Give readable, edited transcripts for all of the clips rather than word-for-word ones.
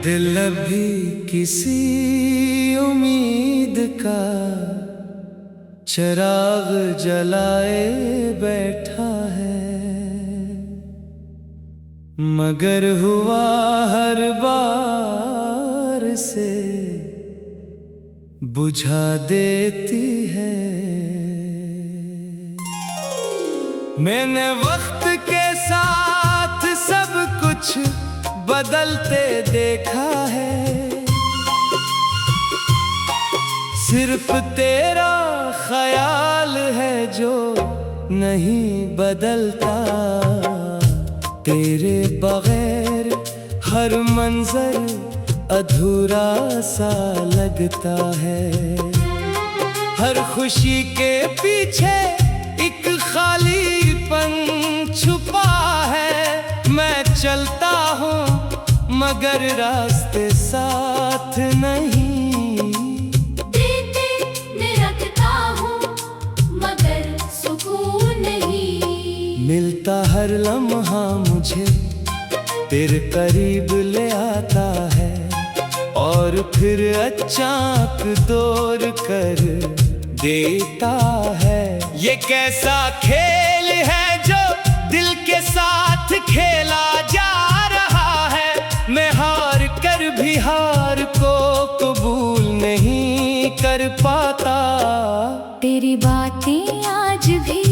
दिल अभी किसी उम्मीद का चिराग जलाए बैठा है, मगर हुआ हर बार से बुझा देती है। मैंने वक्त के साथ सब कुछ बदलते देखा है, सिर्फ तेरा ख्याल है जो नहीं बदलता। तेरे बगैर हर मंजर अधूरा सा लगता है, हर खुशी के पीछे एक खालीपन छुपा है। मैं चलता हूँ मगर रास्ते साथ नहीं, देते रखता हूँ मगर सुकून नहीं। मिलता हर लम्हा मुझे तेरे करीब ले आता है, और फिर अचानक दूर कर देता है। ये कैसा खेल है जो दिल के साथ खेला जा रहा है। मैं हार कर भी हार को कबूल नहीं कर पाता। तेरी बातें आज भी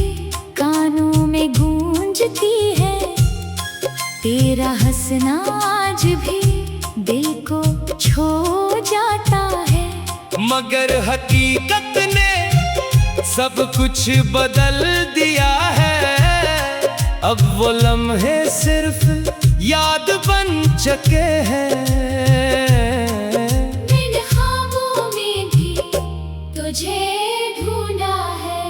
कानों में गूंजती है, तेरा हंसना आज भी दिल को छू जाता है। मगर हकीकत ने सब कुछ बदल दिया है, अब वो लम्हे सिर्फ याद बन चुके हैं। मैंने ख्वाबों में भी तुझे ढूंढा है,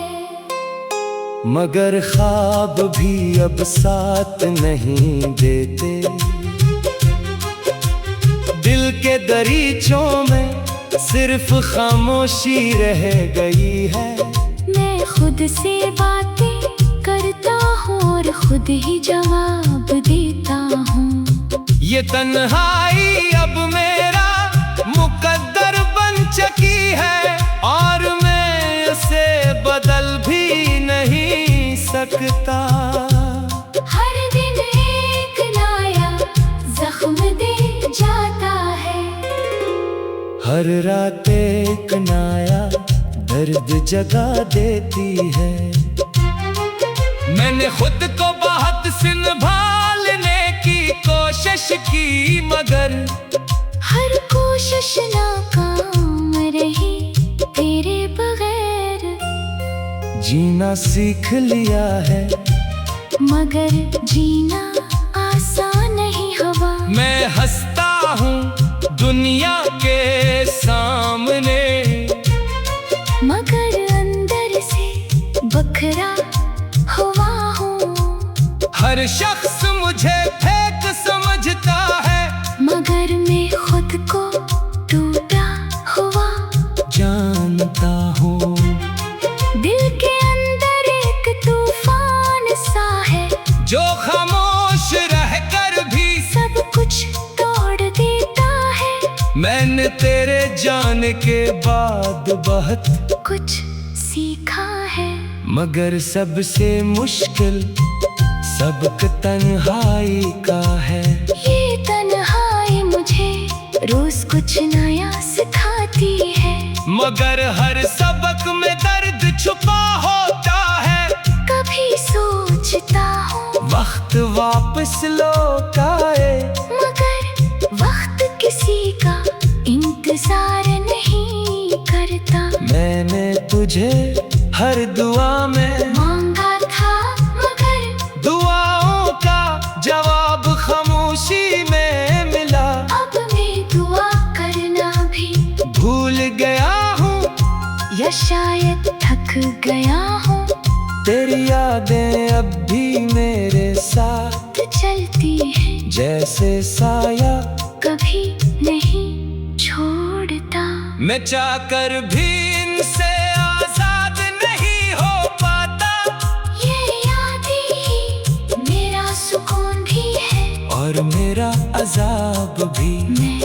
मगर ख्वाब भी अब साथ नहीं देते। दिल के दरीचों में सिर्फ खामोशी रह गई है। मैं खुद से बातें करता हूँ और खुद ही जवाब देता हूँ। ये तन्हाई अब मेरा मुकद्दर बन चुकी है, और मैं इसे बदल भी नहीं सकता। हर दिन एक नया जख्म दे जाता है, हर रात एक नया दर्द जगा देती है। मैंने खुद को बहुत संभालने की कोशिश की, मगर हर कोशिश नाकाम रही तेरे बगैर। जीना सीख लिया है मगर जीना आसान नहीं हवा। मैं हंसता हूँ दुनिया के सामने, मगर अंदर से बखरा हुआ हूँ। हर शख्स मुझे फेक समझता है, मगर मैं खुद को टूटा हुआ जानता हूँ। दिल के अंदर एक तूफान सा है, जो खामोश रहकर भी सब कुछ तोड़ देता है। मैंने तेरे जाने के बाद बहुत कुछ सीखा है, मगर सबसे मुश्किल सबक तन्हाई का है। ये तन्हाई मुझे रोज कुछ नया सिखाती है, मगर हर सबक में दर्द छुपा होता है। कभी सोचता हूँ वक्त वापस लौट आए, मगर वक्त किसी का इंतजार नहीं करता। मैंने तुझे हर दुआ में मांगा था, मगर दुआओं का जवाब खामोशी में मिला। अब मैं दुआ करना भी भूल गया हूँ, या शायद थक गया हूँ। तेरी यादें अब भी मेरे साथ चलती है, जैसे साया कभी नहीं छोड़ता। मैं चाहकर भी इनसे आजाद नहीं हो पाता। ये यादें ही मेरा सुकून भी है, और मेरा अजाब भी। मैं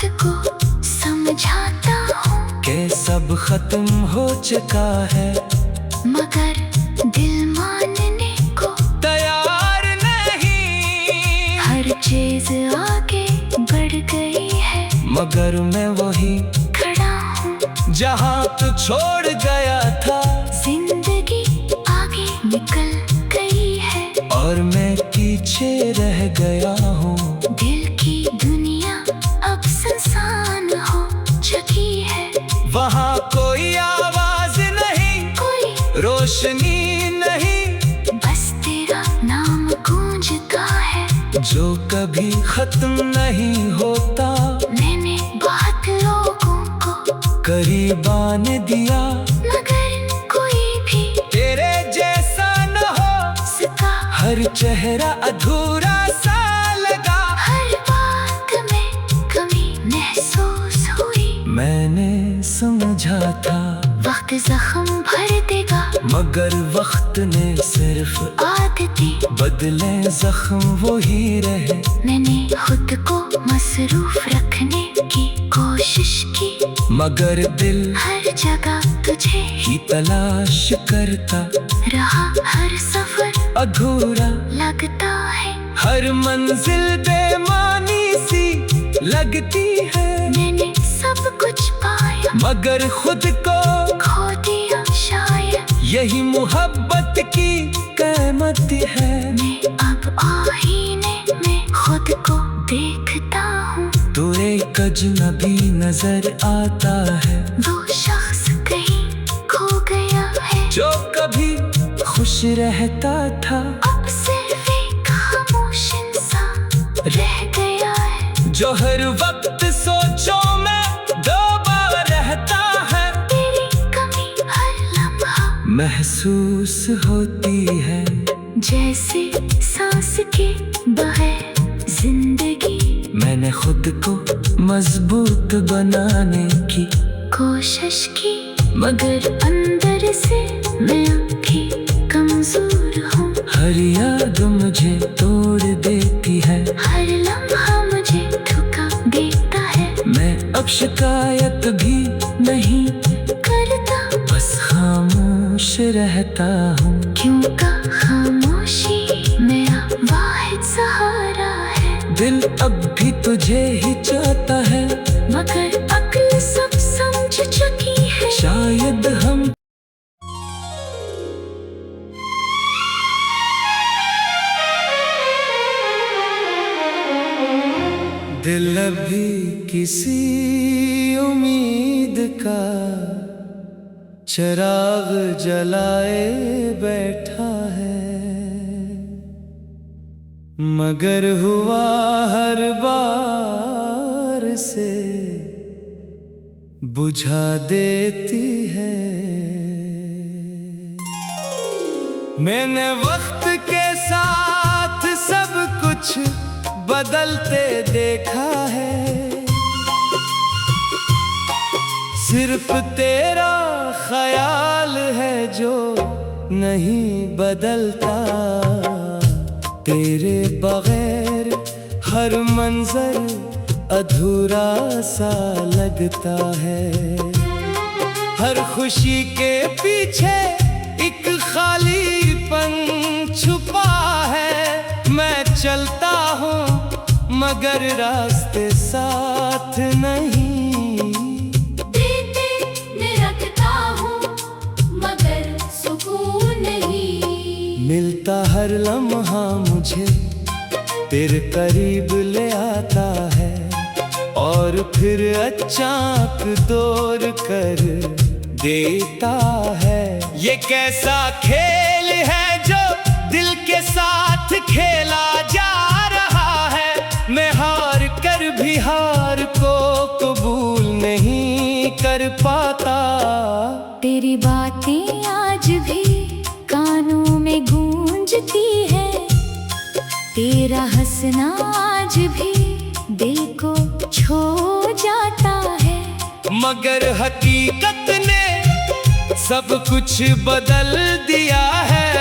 खुद को समझाता हूँ कि सब खत्म हो चुका है, मगर दिल मानने को तैयार नहीं। हर चीज आगे बढ़ गई है, मगर मैं वही खड़ा हूँ जहाँ तू छोड़ गया था। जिंदगी आगे निकल गई है और मैं पीछे रह गया हूँ। दिल की दुनिया अब सुनसान हो चुकी है। वहाँ कोई आवाज नहीं, कोई रोशनी नहीं, बस तेरा नाम गूंजता है जो कभी खत्म नहीं होता। मैंने बहुत लोगों को करीब आने दिया, मगर कोई भी तेरे जैसा न हो सका। हर चेहरा अधूरा सा लगा। हर बात में कमी महसूस हुई। मैंने समझा था वक्त जख्म भर देगा, मगर वक्त ने सिर्फ आदतें बदले, जख्म वो ही रहे। मैंने खुद को मसरूफ रखने की कोशिश की, मगर दिल हर जगह तुझे ही तलाश करता रहा। हर सफर अधूरा लगता है, हर मंजिल बेमानी सी लगती है। मैंने सब कुछ पाया मगर खुद को खो दिया शायद। यही मोहब्बत की कीमत है। मैं अब आईने में खुद को देखता हूँ। तू एक अजनबी नजर आता है, वो शख्स कहीं खो गया है जो कभी खुश रहता था। अब सिर्फ एक खामोश इंसान रह गया है, जो हर वक्त सोचों में डूबा रहता है। तेरी कमी हर लम्हा महसूस होती है, जैसे सांस के बगैर जिंदगी। मैंने खुद को मजबूत बनाने की कोशिश की, मगर अंदर से मैं अभी कमजोर हूँ। हर याद मुझे तोड़ देती है, हर लम्हा मुझे धोखा देता है। मैं अब शिकायत भी नहीं करता, बस खामोश रहता हूँ। क्यों का खामोशी मेरा वाहिद सहारा है। दिल अब भी तुझे ही चाहता है, मगर अक्ल सब समझ चुकी है। शायद हम दिल अभी किसी उम्मीद का चिराग जलाए बैठा है, मगर हुआ हर बार से बुझा देती है। मैंने वक्त के साथ सब कुछ बदलते देखा है, सिर्फ तेरा ख्याल है जो नहीं बदलता। तेरे बगैर हर मंजर अधूरा सा लगता है। हर खुशी के पीछे एक खालीपन छुपा है। मैं चलता हूँ मगर रास्ते साथ नहीं, रखता हूँ मगर सुकून नहीं। मिलता हर लम्हा मुझे तेरे करीब ले आता है, और फिर अचानक दूर कर देता है। ये कैसा खेल है जो दिल के साथ खेला जा रहा है। मैं हार कर भी हार को कबूल नहीं कर पाता। तेरी बातें आज भी कानों में गूंजती है, तेरा हंसना आज भी दिल को छू जाता है। मगर हकीकत ने सब कुछ बदल दिया है।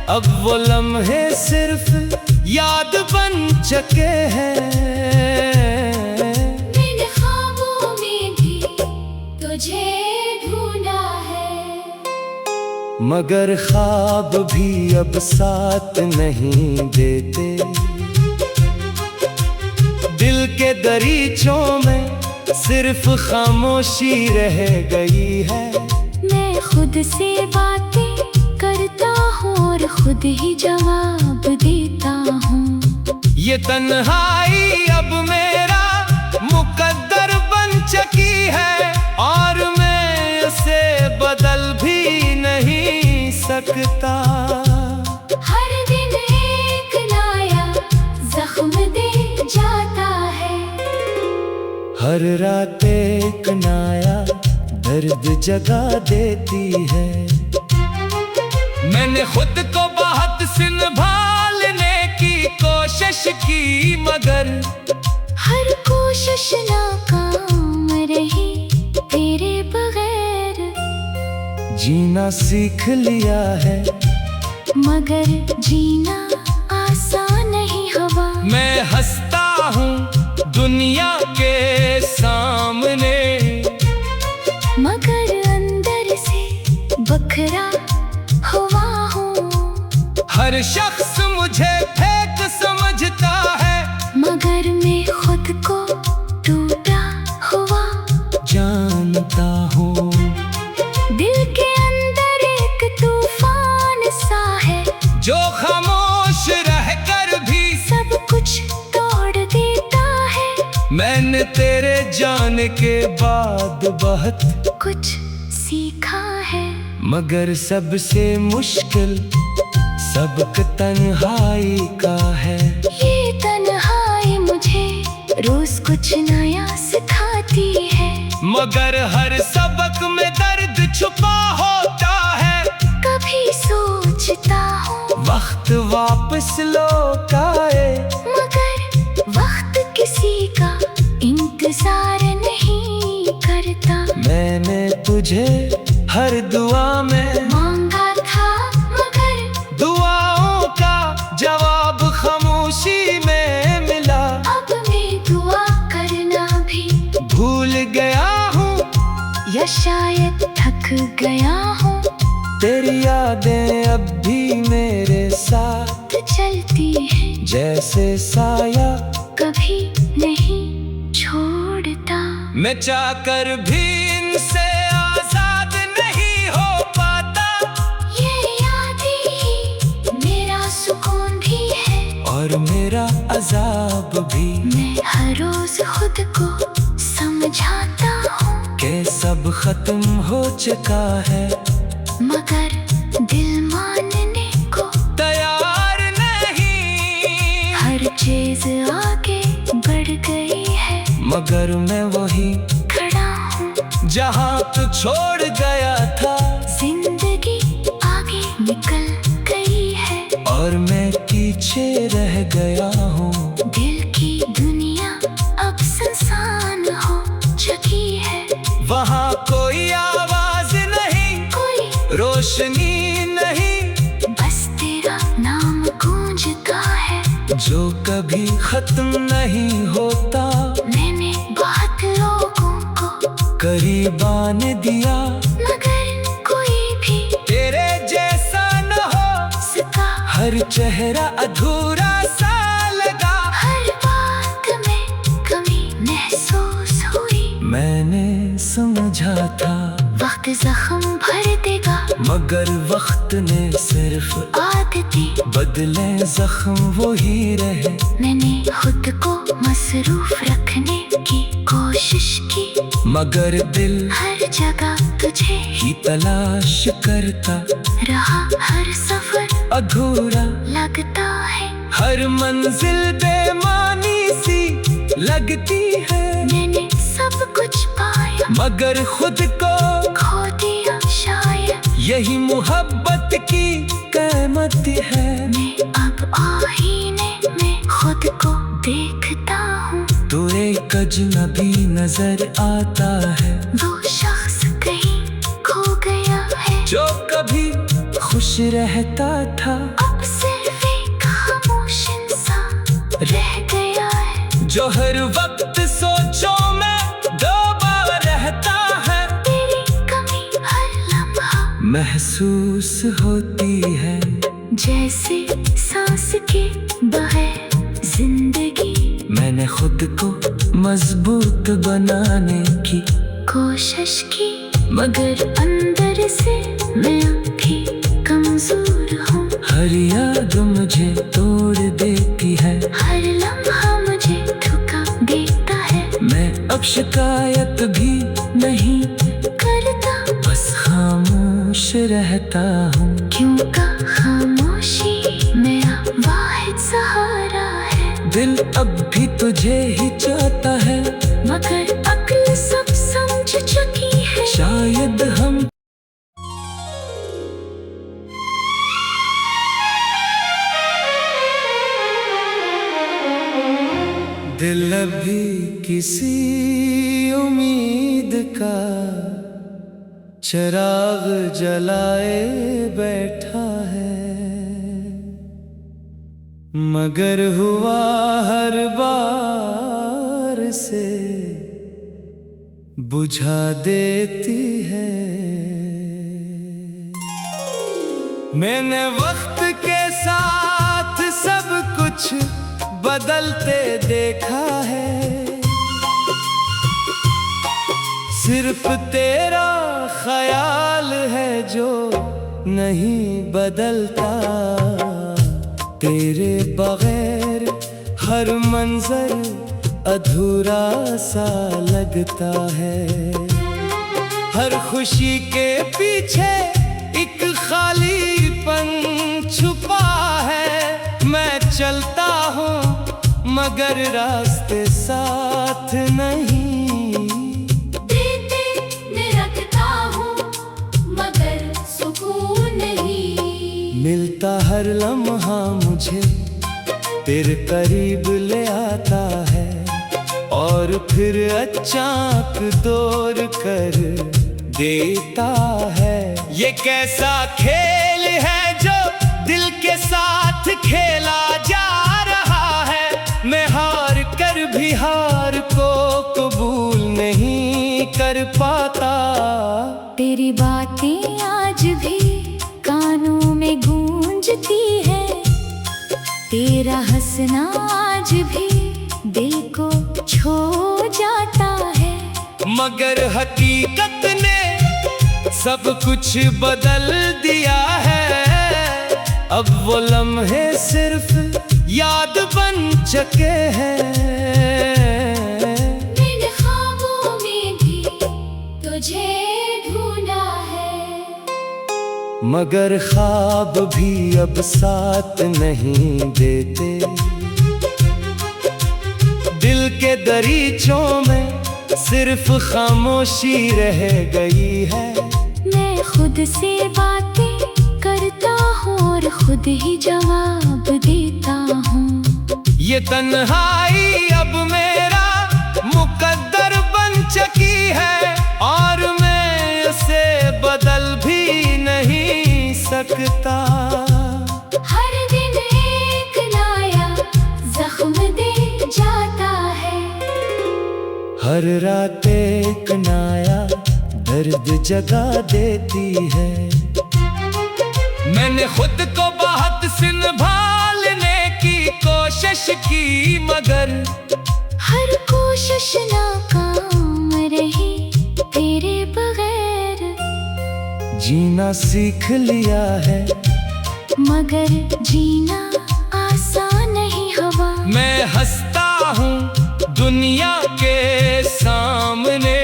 अब वो लम्हे सिर्फ याद बन चुके हैं। तुझे ढूंढा है, मगर ख्वाब भी अब साथ नहीं देते। दिल के दरीचों में सिर्फ खामोशी रह गई है। मैं खुद से बातें करता हूँ और खुद ही जवाब देता हूँ। ये तन्हाई अब मेरा मुकद्दर बन चुकी है और मैं इसे बदल भी नहीं सकता। हर दिन एक नया जख्म दे जाता है, हर रात एक नया दर्द जगा देती है। मैंने खुद को बहुत संभालने की कोशिश की, मगर हर कोशिश नाकाम रही तेरे बगैर। जीना सीख लिया है, मगर जीना आसान नहीं हवा। मैं हंसता हूँ दुनिया के सामने, मगर अंदर से बखरा हुआ हूँ। हर शख्स मुझे फेक समझता है, मगर मैं खुद को टूटा हुआ जानता हूँ। दिल के अंदर एक तूफान सा है, जो खामोश रहकर भी सब कुछ तोड़ देता है। मैंने तेरे जाने के बाद बहुत कुछ सीखा है, मगर सबसे मुश्किल सबक तन्हाई का है। ये तन्हाई मुझे रोज कुछ नया सिखाती है, मगर हर सबक में दर्द छुपा होता है। कभी सोचता हूँ वक्त वापस लौट आए, मगर वक्त किसी का इंतजार नहीं करता। मैंने तुझे हर दुआ में मांगा था, मगर दुआओं का जवाब खामोशी में मिला। अब मैं दुआ करना भी भूल गया हूँ या शायद थक गया हूँ। तेरी यादें अब भी मेरे साथ चलती है, जैसे साया कभी नहीं छोड़ता। मैं चाहकर भी इनसे आजाद नहीं हो पाता। ये यादें ही मेरा सुकून भी है, और मेरा अजाब भी, मैं हर रोज खुद को समझाता हूँ कि सब खत्म हो चुका है। मगर दिल मानने को तैयार नहीं, हर चीज आगे बढ़ गई है, मगर मैं वही खड़ा हूँ जहाँ तू छोड़ गया था। जिंदगी आगे निकल गई है, और मैं पीछे रह गया हूँ। दिल की दुनिया अब सुनसान हो चुकी है। वहाँ कोई आवाज नहीं, कोई रोशनी नहीं, बस तेरा नाम गूंजता है, जो कभी खत्म नहीं होता। मैंने बहुत लोगों को करीब आने दिया, मगर कोई भी तेरे जैसा न हो सका। हर चेहरा अधूरा सा लगा। हर बात में कमी महसूस हुई, मैंने समझा था वक्त जख्म भर देगा, मगर वक्त ने सिर्फ आदतें बदले, जख्म वो ही रहे। मैंने खुद को मसरूफ रखने की कोशिश की, मगर दिल हर जगह तुझे ही तलाश करता रहा। हर सफर अधूरा लगता है, हर मंजिल बेमानी सी लगती है। मैंने सब कुछ पाया, मगर खुद को खो दिया शायद। यही मोहब्बत की कीमत है। मैं अब आईने में खुद को देखता हूँ, तू एक अजनबी नजर आता है, वो शख्स कहीं खो गया है, जो कभी खुश रहता था। अब सिर्फ एक खामोश इंसान रह गया है, जो हर वक्त सोचों में दबा रहता है। महसूस होती है, जैसे सांस के बगैर जिंदगी। मैंने खुद को मजबूत बनाने की कोशिश की, मगर अंदर से मैं अभी कमजोर हूँ। हर याद मुझे तोड़ देती है, हर लम्हा मुझे धोखा देता है। मैं अब शिकायत भी नहीं करता, बस खामोश रहता हूँ। क्यों का खामोशी मेरा वाहिद सहारा है। दिल अब भी तुझे ही चाहता है, मगर अक्ल सब समझ चुकी है। शायद हम दिल अभी किसी उम्मीद का चिराग जलाए बैठा है, मगर हुआ हर बार से बुझा देती है। मैंने वक्त के साथ सब कुछ बदलते देखा है, सिर्फ तेरा ख्याल है जो नहीं बदलता। तेरे बगैर हर मंजर अधूरा सा लगता है। हर खुशी के पीछे एक खालीपन छुपा है। मैं चलता हूँ मगर रास्ते साथ नहीं, देते रखता हूँ मगर सुकून नहीं। मिलता हर लम्हा मुझे तेरे करीब ले आता है, और फिर अचानक दूर कर देता है। ये कैसा खेल है जो दिल के साथ खेला जा रहा है। मैं हार कर भी हार को कबूल नहीं कर पाता। तेरी बातें आज भी कानों में गूंजती है। तेरा हंसना आज भी दिल को छू जाता है। मगर हकीकत ने सब कुछ बदल दिया है। अब वो लम्हे सिर्फ याद बन चुके हैं। मैंने ख्वाबों में भी तुझे ढूंढा है, मगर ख्वाब भी अब साथ नहीं देते। दिल के दरीचों में सिर्फ खामोशी रह गई है। मैं खुद से बातें करता हूँ और खुद ही जवाब देता हूँ। ये तन्हाई अब मेरा मुकद्दर बन चुकी है, और मैं इसे बदल भी नहीं सकता। हर दिन एक नया जख्म दे जाता है। हर रात एक नया दर्द जगा देती है। मैंने खुद को बहुत संभालने की कोशिश की, मगर हर कोशिश नाकाम रही तेरे बगैर। जीना सीख लिया है, मगर जीना आसान नहीं हुआ। मैं हंसता हूँ दुनिया के सामने,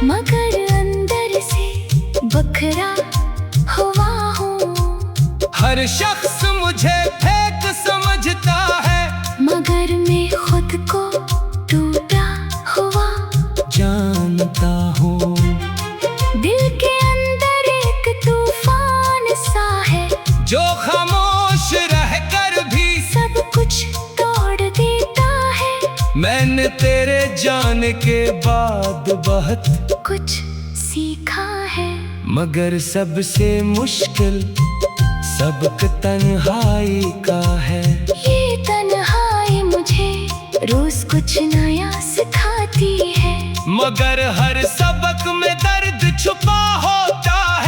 मगर अंदर से बखरा हुआ हूँ। हर शख्स मुझे फेक समझता है, मगर मैं खुद को टूटा हुआ जानता हूँ। दिल के अंदर एक तूफान सा है, जो खामोश रहकर भी सब कुछ तोड़ देता है। मैंने तेरे जाने के बाद बहुत कुछ सीखा है, मगर सबसे मुश्किल सबक तन्हाई का है। ये तन्हाई मुझे रोज कुछ नया सिखाती है। मगर हर सबक में दर्द छुपा होता है।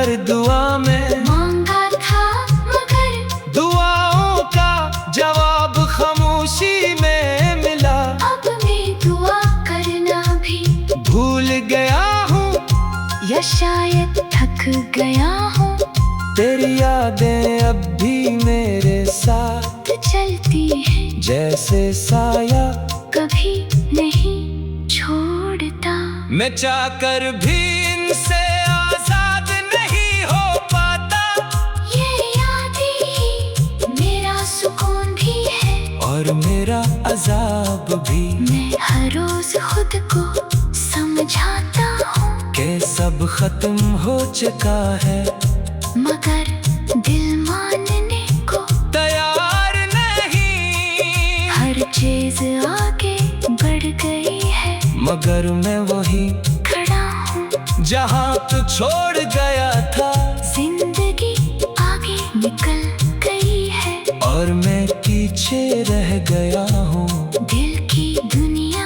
हर दुआ में मांगा था मगर दुआओं का जवाब खामोशी में मिला। अब मैं दुआ करना भी भूल गया हूँ या शायद थक गया हूँ। तेरी यादें अब भी मेरे साथ चलती है जैसे साया कभी नहीं छोड़ता। मैं चाहकर भी इनसे आजाद नहीं हो पाता। ये यादें ही मेरा सुकून भी है और मेरा अजाब भी मैं हर रोज खुद को समझाता हूँ कि सब खत्म हो चुका है। मगर दिल मानने को तैयार नहीं। हर चीज आगे बढ़ गई है मगर मैं वही खड़ा हूँ जहाँ तू छोड़ गया था। जिंदगी आगे निकल गई है और मैं पीछे रह गया हूँ। दिल की दुनिया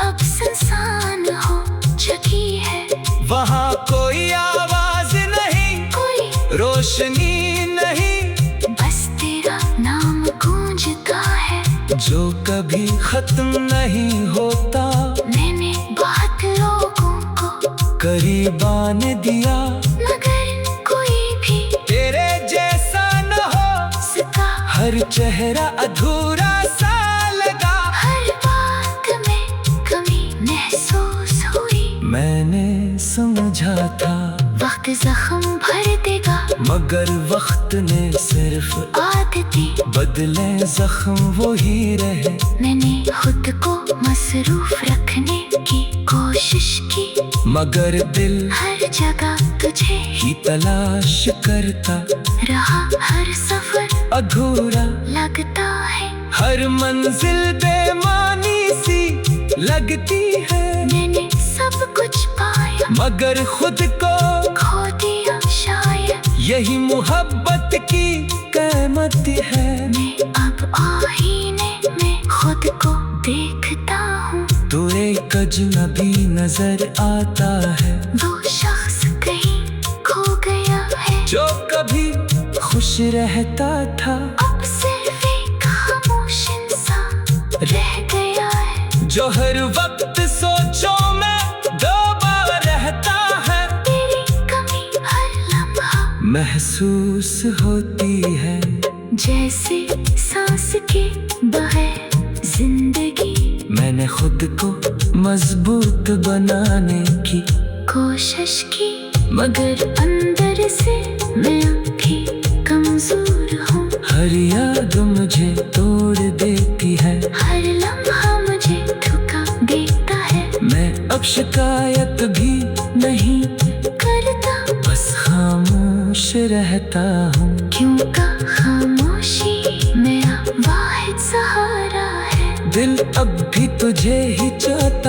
अब सुनसान हो चुकी है। वहाँ कोई आवाज नहीं, कोई रोशनी नहीं, बस तेरा नाम गूंजता है जो कभी खत्म नहीं होता। मैंने बहुत लोगों को करीब आने दिया मगर कोई भी तेरे जैसा न हो सका। हर चेहरा अधूरा सा लगा। हर बात में कमी महसूस हुई। मैंने समझा था वक्त जख्म भर देगा मगर वक्त ने सिर्फ आदतें बदले, जख्म वो ही रहे। मैंने खुद को मसरूफ रखने की कोशिश की मगर दिल हर जगह तुझे ही तलाश करता रहा। हर सफर अधूरा लगता है हर मंजिल बेमानी सी लगती है। मैंने सब कुछ पाया मगर खुद को खो दिया शायद यही मोहब्बत की कीमत है। मैं अब आईने में खुद को देखता हूँ। तू एक अजनबी नजर आता है वो शख्स कहीं खो गया है जो कभी खुश रहता था। अब सिर्फ एक खामोश इंसान रह गया है जो हर वक्त सोचों में डूबा रहता है। तेरी कमी हर लम्हा महसूस होती है जैसे सांस के बगैर जिंदगी। मैंने खुद को मजबूत बनाने की कोशिश की मगर अंदर से मैं अभी कमजोर हूँ। हर याद मुझे तोड़ देती है। हर लम्हा मुझे धोखा देता है। मैं अब शिकायत भी नहीं करता बस खामोश रहता हूँ। क्यों का खामोशी मेरा वाहिद सहारा है। दिल अब भी तुझे ही चाहता